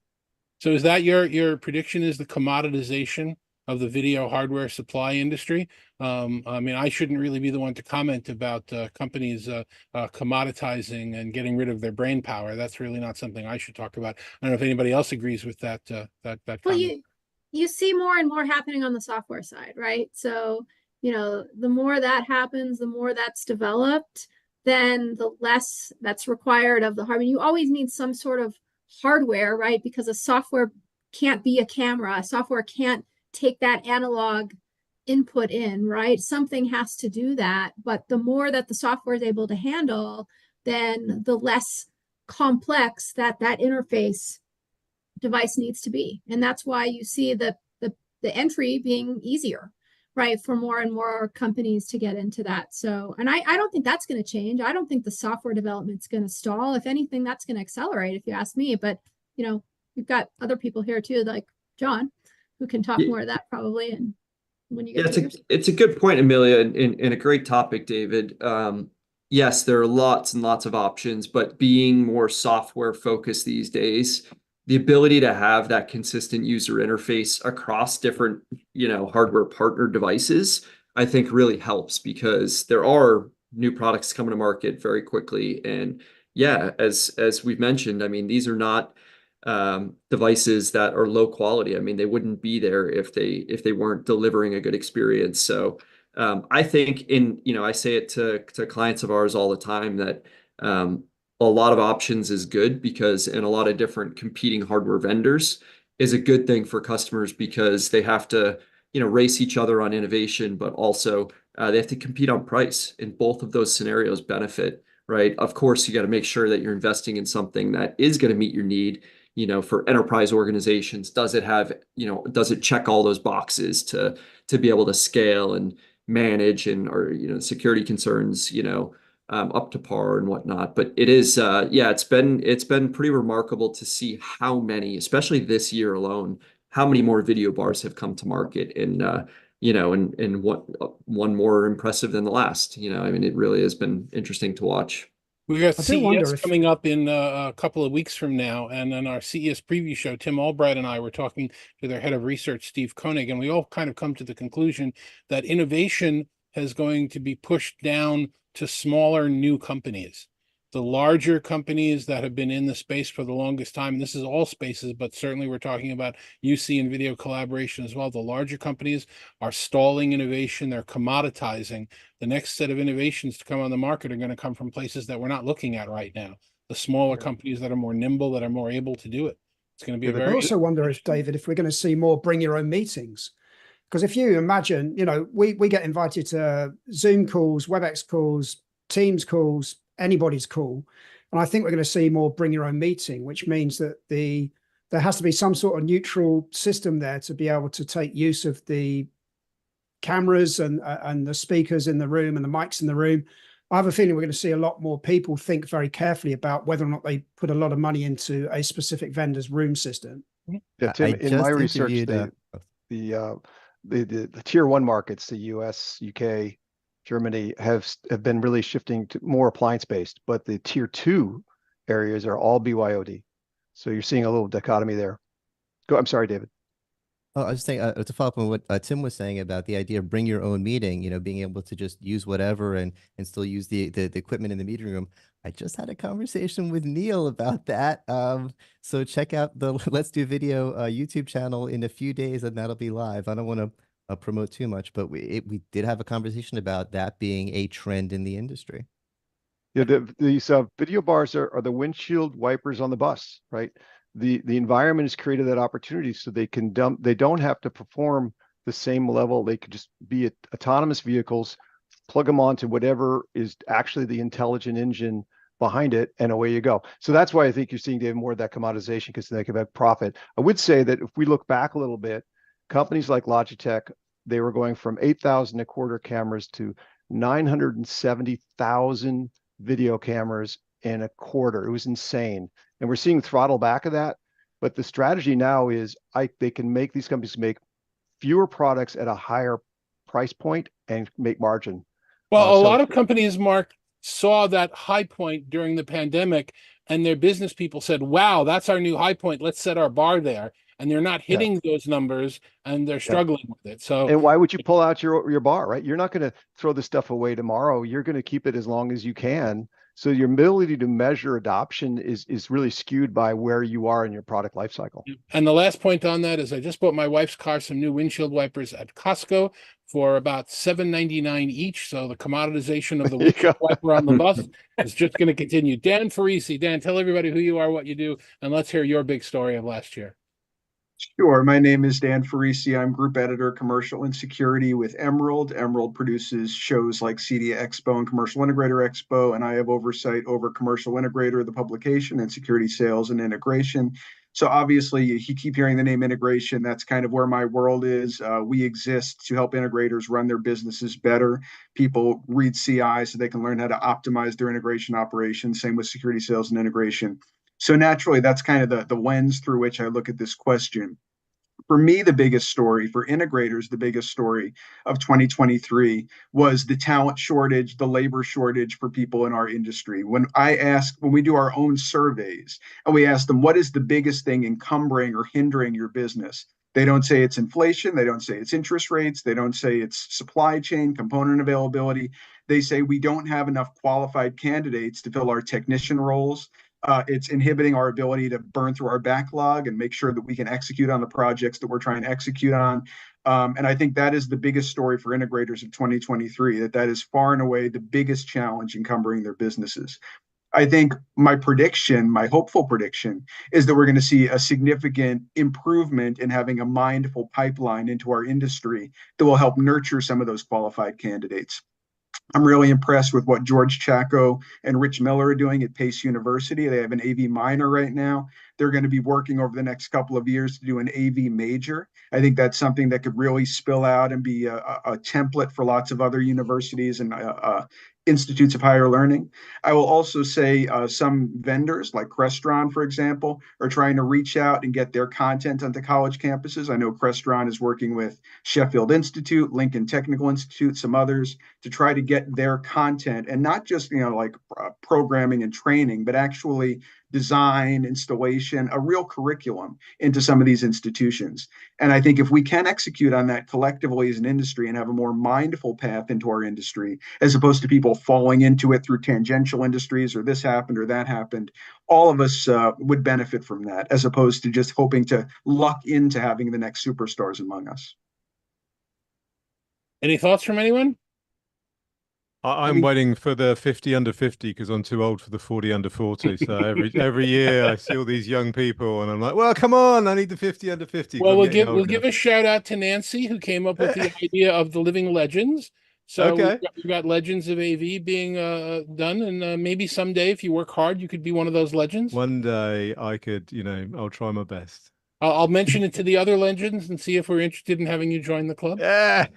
So is that your prediction, is the commoditization of the video hardware supply industry? I mean, I shouldn't really be the one to comment about companies commoditizing and getting rid of their brain power. That's really not something I should talk about. I don't know if anybody else agrees with that comment. Well, you see more and more happening on the software side, right? So, the more that happens, the more that's developed, then the less that's required of the hardware. You always need some sort of hardware, right? Because a software can't be a camera. A software can't take that analog input in, right? Something has to do that. But the more that the software is able to handle, then the less complex that interface device needs to be. And that's why you see the entry being easier, right, for more and more companies to get into that. So, and I don't think that's going to change. I don't think the software development's going to stall. If anything, that's going to accelerate, if you ask me. But, we've got other people here too, like John, who can talk more of that probably. And when you get it's a good point, Amelia, and a great topic, David. Yes, there are lots and lots of options, but being more software focused these days, the ability to have that consistent user interface across different, hardware partner devices, I think really helps, because there are new products coming to market very quickly. And yeah, as we've mentioned, I mean, these are not devices that are low quality. I mean, they wouldn't be there if they weren't delivering a good experience. So I think I say it to clients of ours all the time that a lot of options is good, because in a lot of different competing hardware vendors is a good thing for customers, because they have to, race each other on innovation, but also they have to compete on price. In both of those scenarios benefit, right? Of course, you got to make sure that you're investing in something that is going to meet your need, for enterprise organizations. Does it have, does it check all those boxes to be able to scale and manage, or security concerns, up to par and whatnot. But it is, it's been pretty remarkable to see how many, especially this year alone, how many more video bars have come to market, and and one more impressive than the last. I mean, it really has been interesting to watch. We got CES coming up in a couple of weeks from now, and on our CES preview show, Tim Albright and I were talking to their head of research, Steve Koenig, and we all kind of come to the conclusion that innovation is going to be pushed down to smaller new companies. The larger companies that have been in the space for the longest time, and this is all spaces, but certainly we're talking about UC and video collaboration as well. The larger companies are stalling innovation. They're commoditizing. The next set of innovations to come on the market are going to come from places that we're not looking at right now. The smaller companies that are more nimble, that are more able to do it. It's going to be I also wonder if, David, if we're going to see more bring your own meetings. Because if you imagine, we get invited to Zoom calls, WebEx calls, Teams calls, anybody's call. And I think we're going to see more bring your own meeting, which means that there has to be some sort of neutral system there to be able to take use of the cameras and the speakers in the room and the mics in the room. I have a feeling we're going to see a lot more people think very carefully about whether or not they put a lot of money into a specific vendor's room system. Yeah, Tim, in my research, the tier 1 markets, the US, UK, Germany have been really shifting to more appliance based, but the tier 2 areas are all BYOD. So you're seeing a little dichotomy there. I'm sorry, David. Oh, I was saying to follow up on what Tim was saying about the idea of bring your own meeting, being able to just use whatever and still use the equipment in the meeting room. I just had a conversation with Neil about that. So check out the Let's Do Video YouTube channel in a few days, and that'll be live. I don't want to promote too much, but we did have a conversation about that being a trend in the industry. Yeah, these video bars are the windshield wipers on the bus, right? The environment has created that opportunity so they can they don't have to perform the same level. They could just be autonomous vehicles, plug them onto whatever is actually the intelligent engine behind it, and away you go. So that's why I think you're seeing, David, more of that commoditization, because they can have profit. I would say that if we look back a little bit, companies like Logitech, they were going from 8,000 a quarter cameras to 970,000 video cameras in a quarter. It was insane. And we're seeing throttle back of that. But the strategy now is these companies make fewer products at a higher price point and make margin. Well, a lot of companies, Mark, saw that high point during the pandemic, and their business people said, wow, that's our new high point. Let's set our bar there. And they're not hitting those numbers, and they're struggling with it. So, and why would you pull out your bar, right? You're not going to throw this stuff away tomorrow. You're going to keep it as long as you can. So your ability to measure adoption is really skewed by where you are in your product life cycle. And the last point on that is I just bought my wife's car some new windshield wipers at Costco for about $7.99 each. So the commoditization of the windshield wiper on the bus is just going to continue. Dan Ferrisi. Dan, tell everybody who you are, what you do, and let's hear your big story of last year. Sure. My name is Dan Ferrisi. I'm Group Editor, Commercial and Security with Emerald. Emerald produces shows like CEDIA Expo and Commercial Integrator Expo, and I have oversight over Commercial Integrator, the publication, and security sales and integration. So obviously, you keep hearing the name integration. That's kind of where my world is. We exist to help integrators run their businesses better. People read CI so they can learn how to optimize their integration operations. Same with security sales and integration. So naturally, that's kind of the lens through which I look at this question. For me, the biggest story, for integrators, the biggest story of 2023 was the talent shortage, the labor shortage for people in our industry. When we do our own surveys and we ask them, what is the biggest thing encumbering or hindering your business? They don't say it's inflation. They don't say it's interest rates. They don't say it's supply chain, component availability. They say we don't have enough qualified candidates to fill our technician roles. It's inhibiting our ability to burn through our backlog and make sure that we can execute on the projects that we're trying to execute on. And I think that is the biggest story for integrators of 2023, that is far and away the biggest challenge encumbering their businesses. I think my hopeful prediction, is that we're going to see a significant improvement in having a mindful pipeline into our industry that will help nurture some of those qualified candidates. I'm really impressed with what George Chaco and Rich Miller are doing at Pace University. They have an AV minor right now. They're going to be working over the next couple of years to do an AV major. I think that's something that could really spill out and be a template for lots of other universities and institutes of higher learning. I will also say some vendors like Crestron, for example, are trying to reach out and get their content onto college campuses. I know Crestron is working with Sheffield Institute, Lincoln Technical Institute, some others to try to get their content, and not just, like programming and training, but actually design, installation, a real curriculum into some of these institutions. And I think if we can execute on that collectively as an industry and have a more mindful path into our industry, as opposed to people falling into it through tangential industries or this happened or that happened, all of us would benefit from that, as opposed to just hoping to luck into having the next superstars among us. Any thoughts from anyone? I'm waiting for the 50 under 50 because I'm too old for the 40 under 40. So every year I see all these young people and I'm like, well, come on, I need the 50 under 50. Well, we'll give a shout out to Nancy, who came up with the idea of the Living Legends. So we've got Legends of AV being done, and maybe someday, if you work hard, you could be one of those legends. One day I could, I'll try my best. I'll mention it to the other legends and see if we're interested in having you join the club. Yeah.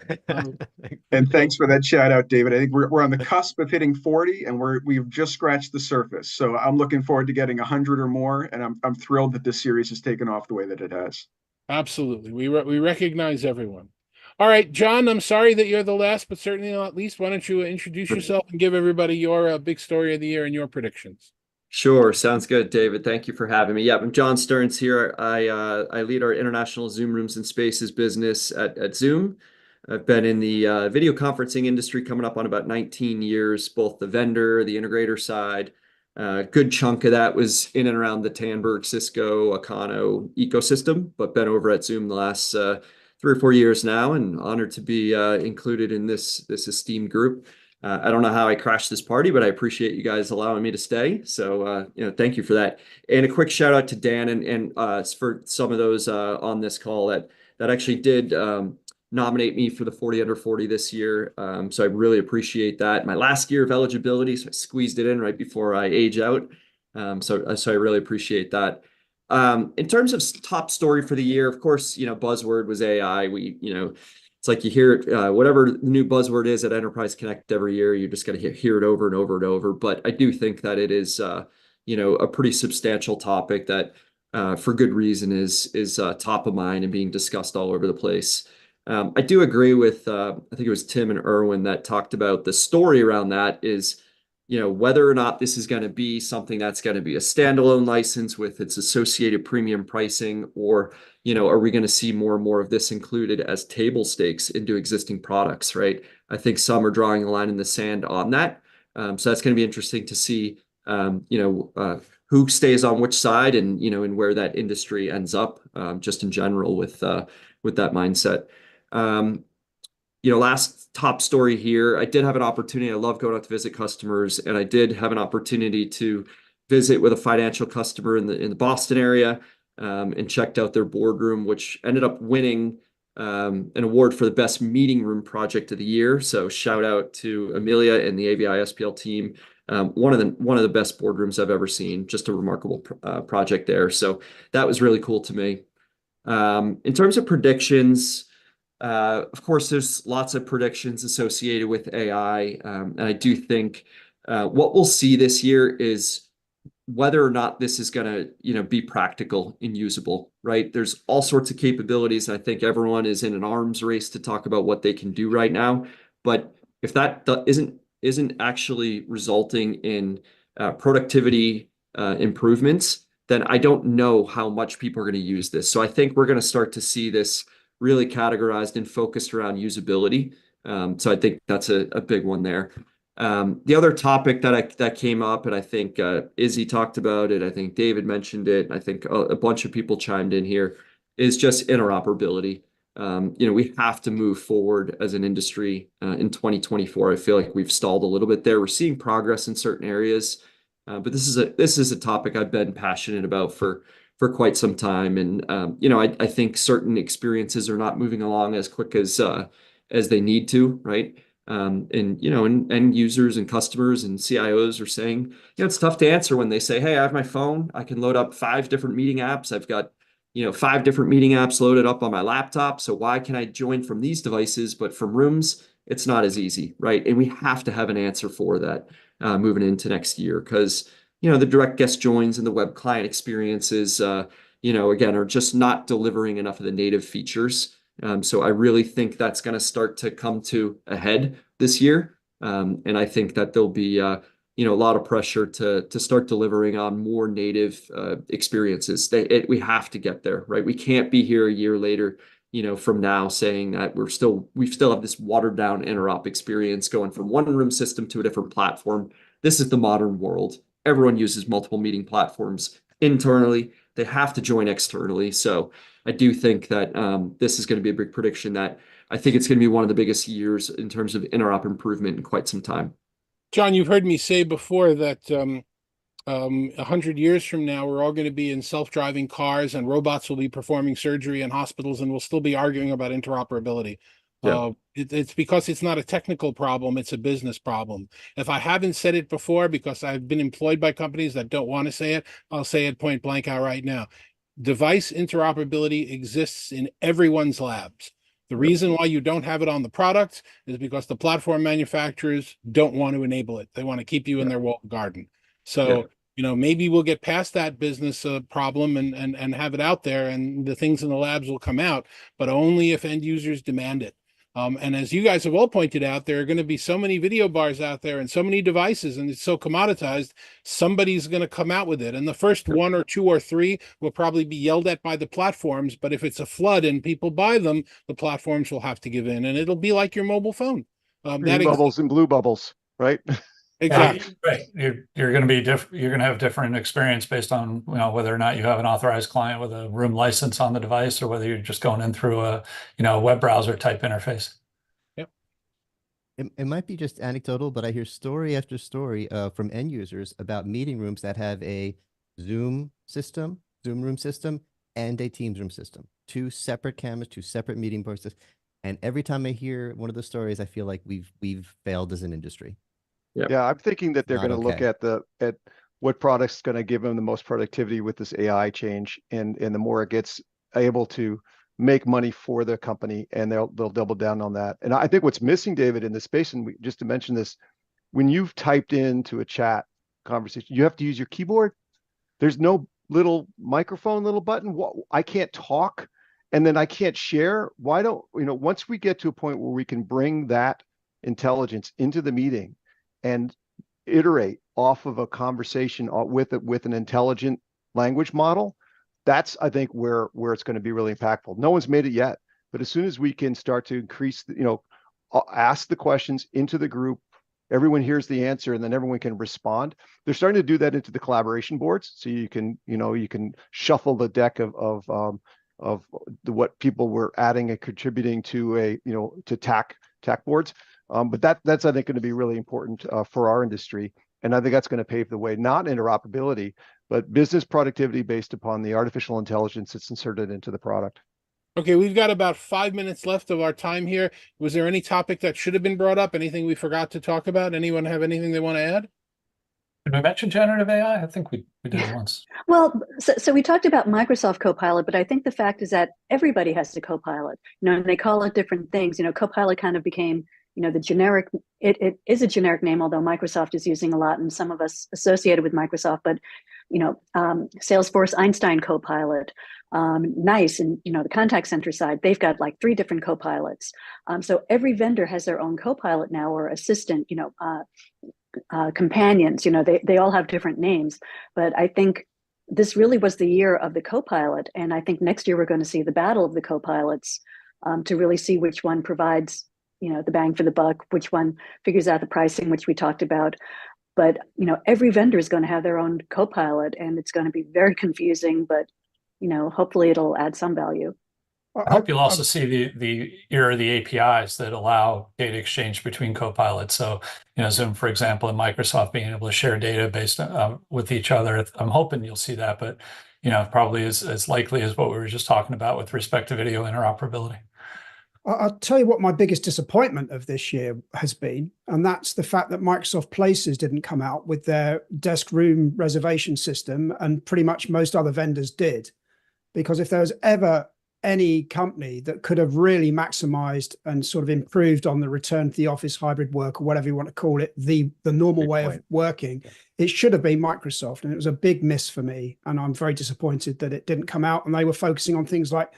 And thanks for that shout out, David. I think we're on the cusp of hitting 40, and we've just scratched the surface. So I'm looking forward to getting 100 or more, and I'm thrilled that this series has taken off the way that it has. Absolutely, we recognize everyone. All right, John, I'm sorry that you're the last, but certainly not least. Why don't you introduce yourself and give everybody your big story of the year and your predictions? Sure, sounds good, David. Thank you for having me. Yeah, I'm John Stearns here. I lead our international Zoom rooms and spaces business at Zoom. I've been in the video conferencing industry coming up on about 19 years, both the vendor, the integrator side. A good chunk of that was in and around the Tandberg, Cisco, Acano ecosystem, but been over at Zoom the last 3 or 4 years now, and honored to be included in this esteemed group. I don't know how I crashed this party, but I appreciate you guys allowing me to stay. So, thank you for that. And a quick shout out to Dan and for some of those on this call that actually did nominate me for the 40 under 40 this year. So I really appreciate that. My last year of eligibility, so I squeezed it in right before I age out. So I really appreciate that. In terms of top story for the year, of course, buzzword was AI. It's like you hear it, whatever the new buzzword is at Enterprise Connect every year, you just got to hear it over and over and over. But I do think that it is, a pretty substantial topic that, for good reason, is top of mind and being discussed all over the place. I do agree with, I think it was Tim and Irwin that talked about the story around that is, whether or not this is going to be something that's going to be a standalone license with its associated premium pricing, or are we going to see more and more of this included as table stakes into existing products, right? I think some are drawing a line in the sand on that. So that's going to be interesting to see, who stays on which side and, and where that industry ends up, just in general with that mindset. Last top story here, I did have an opportunity. I love going out to visit customers, and I did have an opportunity to visit with a financial customer in the Boston area, and checked out their boardroom, which ended up winning an award for the best meeting room project of the year. So shout out to Amelia and the AVI SPL team. One of the best boardrooms I've ever seen. Just a remarkable project there. So that was really cool to me. In terms of predictions, of course, there's lots of predictions associated with AI. And I do think what we'll see this year is whether or not this is going to, be practical and usable, right? There's all sorts of capabilities. I think everyone is in an arms race to talk about what they can do right now. But if that isn't actually resulting in productivity improvements, then I don't know how much people are going to use this. So I think we're going to start to see this really categorized and focused around usability. So I think that's a big one there. The other topic that came up, and I think Izzy talked about it, I think David mentioned it, and I think a bunch of people chimed in here, is just interoperability. We have to move forward as an industry in 2024. I feel like we've stalled a little bit there. We're seeing progress in certain areas, but this is a topic I've been passionate about for quite some time. And I think certain experiences are not moving along as quick as they need to, right? And end users and customers and CIOs are saying, it's tough to answer when they say, hey, I have my phone, I can load up 5 different meeting apps. I've got 5 different meeting apps loaded up on my laptop. So why can I join from these devices, but from rooms, it's not as easy, right? And we have to have an answer for that moving into next year, because the direct guest joins and the web client experiences, again, are just not delivering enough of the native features. So I really think that's going to start to come to a head this year. And I think that there'll be, a lot of pressure to start delivering on more native experiences. We have to get there, right? We can't be here a year later, from now saying that we still have this watered down interop experience going from one room system to a different platform. This is the modern world. Everyone uses multiple meeting platforms internally. They have to join externally. So I do think that this is going to be a big prediction that I think it's going to be one of the biggest years in terms of interop improvement in quite some time. John, you've heard me say before that 100 years from now, we're all going to be in self-driving cars and robots will be performing surgery in hospitals, and we'll still be arguing about interoperability. Yeah. It's because it's not a technical problem, it's a business problem. If I haven't said it before, because I've been employed by companies that don't want to say it, I'll say it point blank out right now. Device interoperability exists in everyone's labs. The reason why you don't have it on the product is because the platform manufacturers don't want to enable it. They want to keep you in their walled garden. So, maybe we'll get past that business problem and have it out there, and the things in the labs will come out, but only if end users demand it. And as you guys have all pointed out, there are going to be so many video bars out there and so many devices, and it's so commoditized, somebody's going to come out with it. And the first one or two or three will probably be yelled at by the platforms. But if it's a flood and people buy them, the platforms will have to give in, and it'll be like your mobile phone. Green bubbles and blue bubbles, right? Exactly. Right. You're going to be you're going to have different experience based on, you know, whether or not you have an authorized client with a room license on the device, or whether you're just going in through a, you know, web browser type interface. Yep. It might be just anecdotal, but I hear story after story from end users about meeting rooms that have a Zoom room system, and a Teams room system. Two separate cameras, two separate meeting boards. And every time I hear one of those stories, I feel like we've failed as an industry. Yep. Yeah, I'm thinking that they're going to look at what product's going to give them the most productivity with this AI change, and the more it gets able to make money for the company, and they'll double down on that. And I think what's missing, David, in this space, and just to mention this, when you've typed into a chat conversation, you have to use your keyboard. There's no little microphone, little button. I can't talk, and then I can't share. Why don't, once we get to a point where we can bring that intelligence into the meeting and iterate off of a conversation with an intelligent language model, that's, I think, where it's going to be really impactful. No one's made it yet, but as soon as we can start to increase, ask the questions into the group, everyone hears the answer, and then everyone can respond. They're starting to do that into the collaboration boards, so you can shuffle the deck of what people were adding and contributing to to TAC boards. But that's I think going to be really important for our industry, and I think that's going to pave the way, not interoperability, but business productivity based upon the artificial intelligence that's inserted into the product. Okay, we've got about 5 minutes left of our time here. Was there any topic that should have been brought up? Anything we forgot to talk about? Anyone have anything they want to add? Did we mention generative AI? I think we did once. Well, so we talked about Microsoft Copilot, but I think the fact is that everybody has a Copilot, and they call it different things. Copilot kind of became, the generic, it is a generic name, although Microsoft is using a lot, and some of us associated with Microsoft, but, Salesforce Einstein Copilot, NICE, and, the contact center side, they've got like 3 different Copilots. So every vendor has their own Copilot now, or assistant, companions, they all have different names, but I think this really was the year of the Copilot. And I think next year we're going to see the battle of the Copilots to really see which one provides, the bang for the buck, which one figures out the pricing, which we talked about. But, every vendor is going to have their own Copilot, and it's going to be very confusing, but, hopefully it'll add some value. I hope you'll also see the era of the APIs that allow data exchange between Copilots. So, Zoom, for example, and Microsoft being able to share data based with each other. I'm hoping you'll see that, but, probably as likely as what we were just talking about with respect to video interoperability. I'll tell you what my biggest disappointment of this year has been, and that's the fact that Microsoft Places didn't come out with their desk room reservation system, and pretty much most other vendors did. Because if there was ever any company that could have really maximized and sort of improved on the return to the office, hybrid work, or whatever you want to call it, the normal way of working, it should have been Microsoft. And it was a big miss for me. And I'm very disappointed that it didn't come out. And they were focusing on things like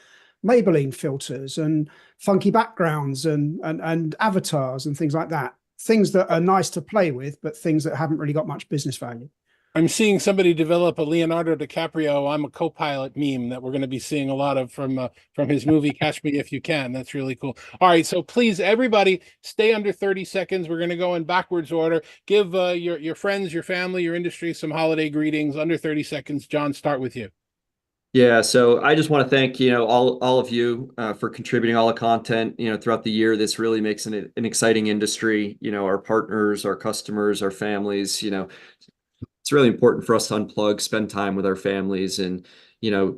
Maybelline filters and funky backgrounds and avatars and things like that. Things that are nice to play with, but things that haven't really got much business value. I'm seeing somebody develop a Leonardo DiCaprio "I'm a co-pilot" meme that we're going to be seeing a lot of from his movie Catch Me If You Can. That's really cool. All right, so please, everybody, stay under 30 seconds. We're going to go in backwards order. Give your friends, your family, your industry some holiday greetings. Under 30 seconds. John, start with you. Yeah, so I just want to thank all of you for contributing all the content throughout the year. This really makes an exciting industry. Our partners, our customers, our families. It's really important for us to unplug, spend time with our families, and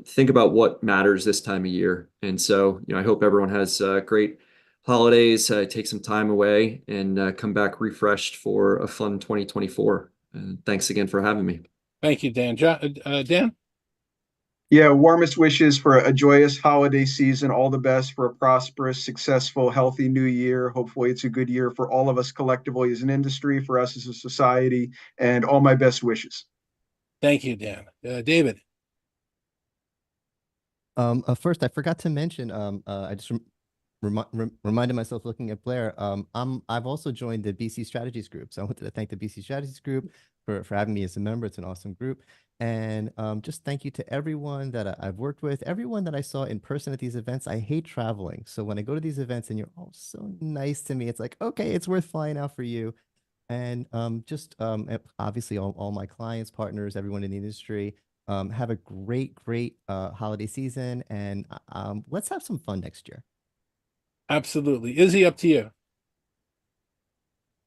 think about what matters this time of year. And so I hope everyone has great holidays. Take some time away and come back refreshed for a fun 2024. And thanks again for having me. Thank you, Dan. Dan? Yeah, warmest wishes for a joyous holiday season. All the best for a prosperous, successful, healthy new year. Hopefully it's a good year for all of us collectively as an industry, for us as a society, and all my best wishes. Thank you, Dan. David? First, I forgot to mention, reminded myself looking at Blair. I've also joined the BC Strategies group, so I wanted to thank the BC Strategies group for having me as a member. It's an awesome group, and just thank you to everyone that I've worked with, everyone that I saw in person at these events. I hate traveling, so when I go to these events and you're all so nice to me, it's like, okay, it's worth flying out for you. And obviously all my clients, partners, everyone in the industry, have a great holiday season, and let's have some fun next year. Absolutely. Izzy, up to you.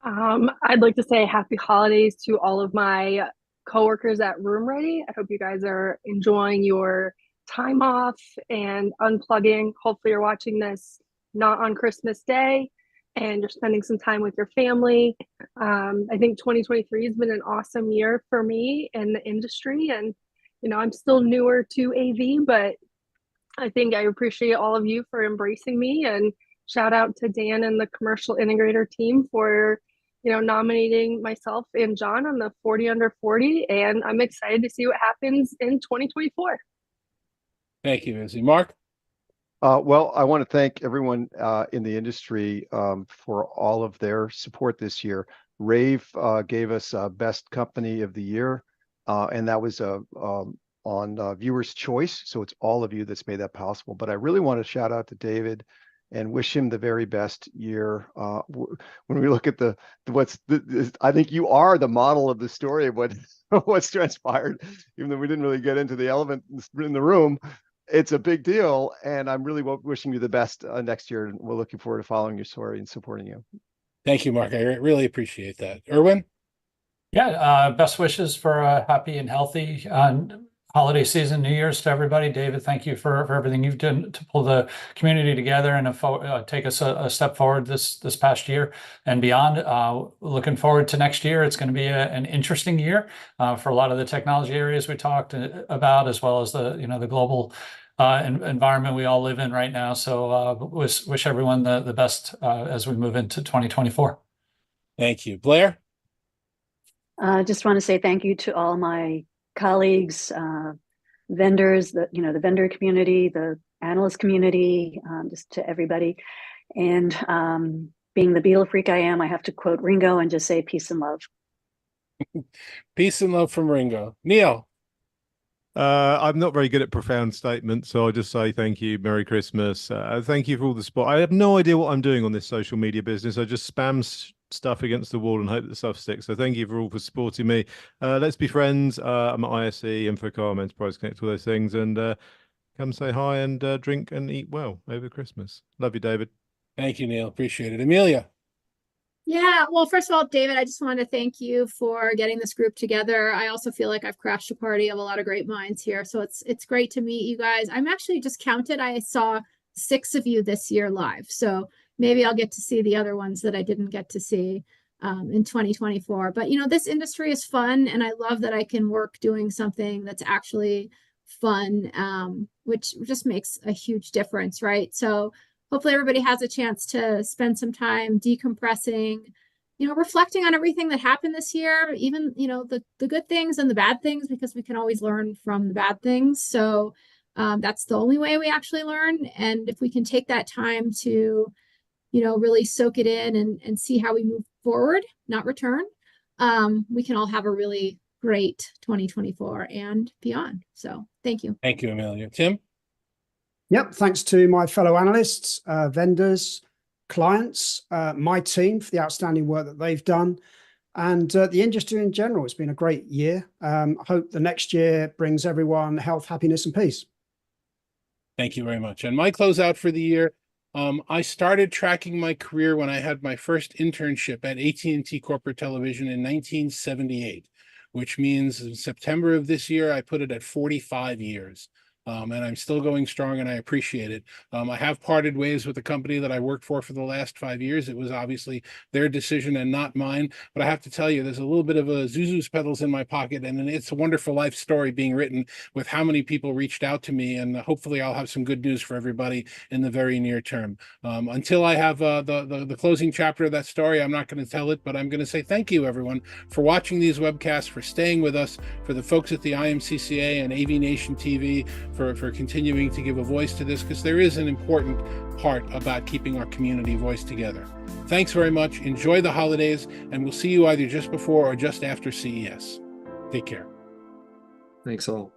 I'd like to say happy holidays to all of my coworkers at Room Ready. I hope you guys are enjoying your time off and unplugging. Hopefully you're watching this not on Christmas Day and you're spending some time with your family. I think 2023 has been an awesome year for me in the industry. And, you know, I'm still newer to AV, but I think I appreciate all of you for embracing me, and shout out to Dan and the commercial integrator team for, you know, nominating myself and John on the 40 under 40. And I'm excited to see what happens in 2024. Thank you, Izzy. Mark? Well, I want to thank everyone in the industry for all of their support this year. Rave gave us Best Company of the Year, and that was on Viewers' Choice. So it's all of you that's made that possible. But I really want to shout out to David and wish him the very best year. When we look at I think you are the model of the story of what's transpired, even though we didn't really get into the elephant in the room. It's a big deal, and I'm really wishing you the best next year, and we're looking forward to following your story and supporting you. Thank you, Mark. I really appreciate that. Irwin? Yeah, best wishes for a happy and healthy holiday season, New Year's to everybody. David, thank you for everything you've done to pull the community together and take us a step forward this past year and beyond. Looking forward to next year. It's going to be an interesting year for a lot of the technology areas we talked about, as well as the global environment we all live in right now. So wish everyone the best as we move into 2024. Thank you. Blair? I just want to say thank you to all my colleagues, vendors, the vendor community, the analyst community, just to everybody. And being the Beatle freak I am, I have to quote Ringo and just say peace and love. Peace and love from Ringo. Neil? I'm not very good at profound statements, so I'll just say thank you, Merry Christmas. Thank you for all the support. I have no idea what I'm doing on this social media business. I just spam stuff against the wall and hope that stuff sticks. So thank you for supporting me. Let's be friends. I'm at ISE, Infocom, Enterprise Connect, all those things, and come say hi and drink and eat well over Christmas. Love you, David. Thank you, Neil. Appreciate it. Amelia? Yeah, well, first of all, David, I just want to thank you for getting this group together. I also feel like I've crashed a party of a lot of great minds here, so it's great to meet you guys. I'm actually just counted. I saw 6 of you this year live, so maybe I'll get to see the other ones that I didn't get to see in 2024. But this industry is fun, and I love that I can work doing something that's actually fun, which just makes a huge difference, right? So hopefully everybody has a chance to spend some time decompressing, reflecting on everything that happened this year, even, the good things and the bad things, because we can always learn from the bad things. So that's the only way we actually learn. And if we can take that time to, really soak it in and see how we move forward, not return, we can all have a really great 2024 and beyond. So thank you. Thank you, Amelia. Tim? Yep. Thanks to my fellow analysts, vendors, clients, my team for the outstanding work that they've done, and the industry in general. It's been a great year. I hope the next year brings everyone health, happiness, and peace. Thank you very much. And my closeout for the year, I started tracking my career when I had my first internship at AT&T Corporate Television in 1978, which means in September of this year, I put it at 45 years. And I'm still going strong, and I appreciate it. I have parted ways with the company that I worked for the last 5 years. It was obviously their decision and not mine. But I have to tell you, there's a little bit of a Zuzu's pedals in my pocket, and It's a Wonderful Life story being written with how many people reached out to me. And hopefully I'll have some good news for everybody in the very near term. Until I have the closing chapter of that story, I'm not going to tell it, but I'm going to say thank you, everyone, for watching these webcasts, for staying with us, for the folks at the IMCCA and AV Nation TV, for continuing to give a voice to this, because there is an important part about keeping our community voice together. Thanks very much. Enjoy the holidays, and we'll see you either just before or just after CES. Take care. Thanks all.